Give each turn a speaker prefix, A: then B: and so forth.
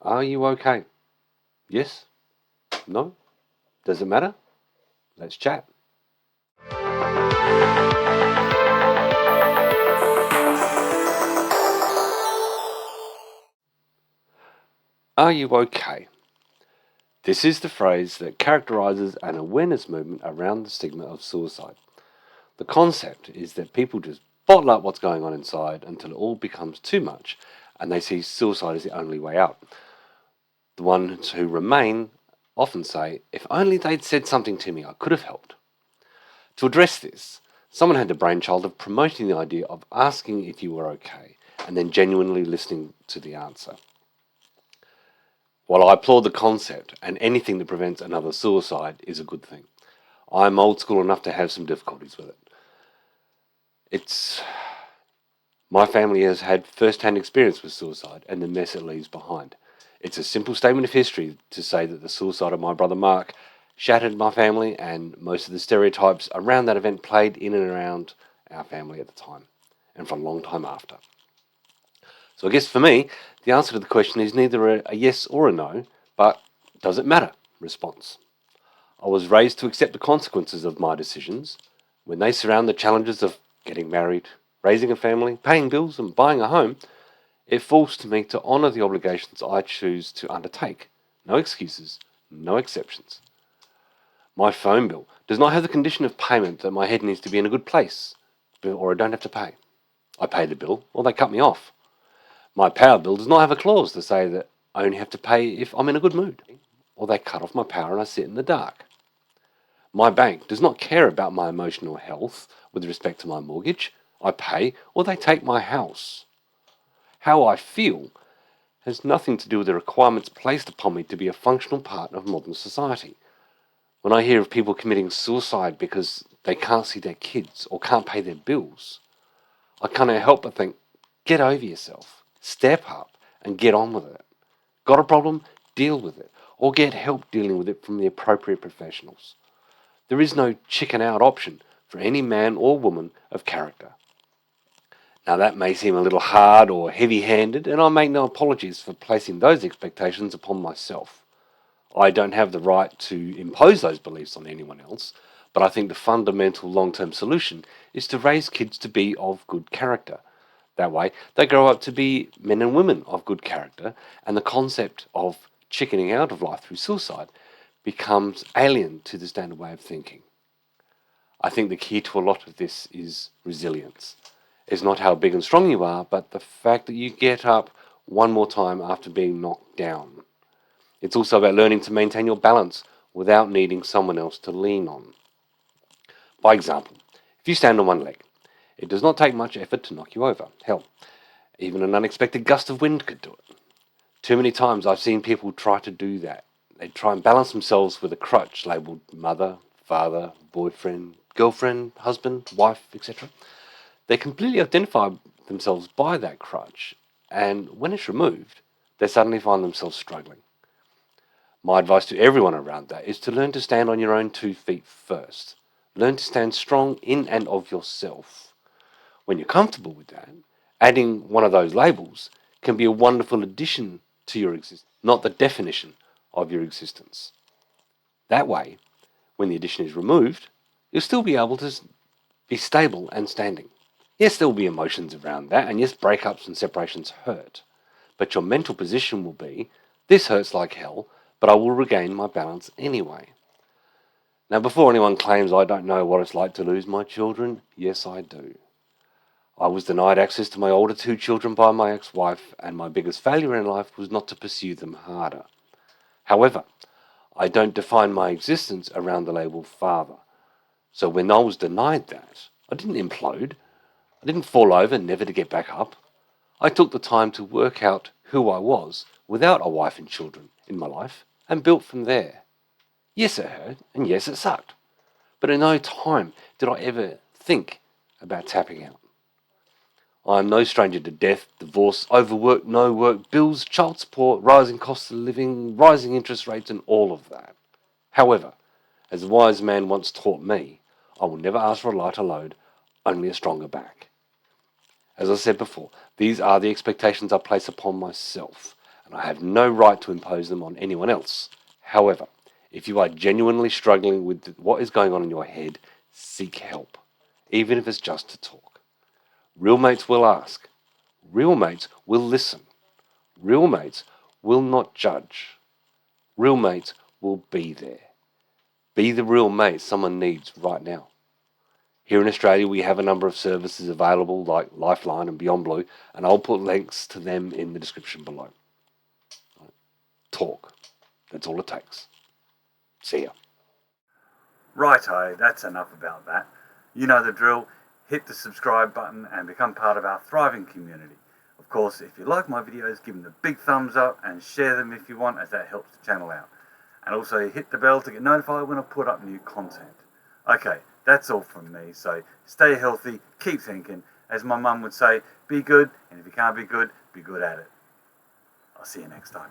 A: Are you okay? Yes? No? Does it matter? Let's chat. Are you okay? This is the phrase that characterizes an awareness movement around the stigma of suicide. The concept is that people just bottle up what's going on inside until it all becomes too much and they see suicide as the only way out. The ones who remain often say, if only they'd said something to me, I could have helped. To address this, someone had the brainchild of promoting the idea of asking if you were okay and then genuinely listening to the answer. While I applaud the concept, and anything that prevents another suicide is a good thing, I'm old school enough to have some difficulties with it. My family has had first-hand experience with suicide and the mess it leaves behind. It's a simple statement of history to say that the suicide of my brother Mark shattered my family, and most of the stereotypes around that event played in and around our family at the time, and for a long time after. So I guess for me, the answer to the question is neither a yes or a no, but does it matter response. I was raised to accept the consequences of my decisions when they surround the challenges of getting married, raising a family, paying bills, and buying a home. It falls to me to honour the obligations I choose to undertake. No excuses, no exceptions. My phone bill does not have the condition of payment that my head needs to be in a good place, or I don't have to pay. I pay the bill, or they cut me off. My power bill does not have a clause to say that I only have to pay if I'm in a good mood, or they cut off my power and I sit in the dark. My bank does not care about my emotional health with respect to my mortgage. I pay, or they take my house. How I feel has nothing to do with the requirements placed upon me to be a functional part of modern society. When I hear of people committing suicide because they can't see their kids or can't pay their bills, I can't help but think, get over yourself, step up and get on with it. Got a problem? Deal with it, or get help dealing with it from the appropriate professionals. There is no chicken out option for any man or woman of character. Now that may seem a little hard or heavy-handed, and I make no apologies for placing those expectations upon myself. I don't have the right to impose those beliefs on anyone else, but I think the fundamental long-term solution is to raise kids to be of good character. That way, they grow up to be men and women of good character, and the concept of chickening out of life through suicide becomes alien to the standard way of thinking. I think the key to a lot of this is resilience. It's not how big and strong you are, but the fact that you get up one more time after being knocked down. It's also about learning to maintain your balance without needing someone else to lean on. By example, if you stand on one leg, it does not take much effort to knock you over. Hell, even an unexpected gust of wind could do it. Too many times I've seen people try to do that. They try and balance themselves with a crutch labelled mother, father, boyfriend, girlfriend, husband, wife, etc. They completely identify themselves by that crutch, and when it's removed, they suddenly find themselves struggling. My advice to everyone around that is to learn to stand on your own 2 feet first. Learn to stand strong in and of yourself. When you're comfortable with that, adding one of those labels can be a wonderful addition to your existence, not the definition of your existence. That way, when the addition is removed, you'll still be able to be stable and standing. Yes, there will be emotions around that, and yes, breakups and separations hurt. But your mental position will be, this hurts like hell, but I will regain my balance anyway. Now, before anyone claims I don't know what it's like to lose my children, yes, I do. I was denied access to my older 2 children by my ex-wife, and my biggest failure in life was not to pursue them harder. However, I don't define my existence around the label father. So when I was denied that, I didn't implode. I didn't fall over never to get back up. I took the time to work out who I was without a wife and children in my life and built from there. Yes, it hurt, and yes, it sucked. But at no time did I ever think about tapping out. I am no stranger to death, divorce, overwork, no work, bills, child support, rising costs of living, rising interest rates, and all of that. However, as a wise man once taught me, I will never ask for a lighter load, only a stronger back. As I said before, these are the expectations I place upon myself, and I have no right to impose them on anyone else. However, if you are genuinely struggling with what is going on in your head, seek help, even if it's just to talk. Real mates will ask. Real mates will listen. Real mates will not judge. Real mates will be there. Be the real mate someone needs right now. Here in Australia, we have a number of services available like Lifeline and Beyond Blue, and I'll put links to them in the description below. Talk. That's all it takes. See ya.
B: Righto, that's enough about that. You know the drill. Hit the subscribe button and become part of our thriving community. Of course, if you like my videos, give them the big thumbs up and share them if you want, as that helps the channel out. And also hit the bell to get notified when I put up new content. Okay, that's all from me, so stay healthy, keep thinking. As my mum would say, be good, and if you can't be good at it. I'll see you next time.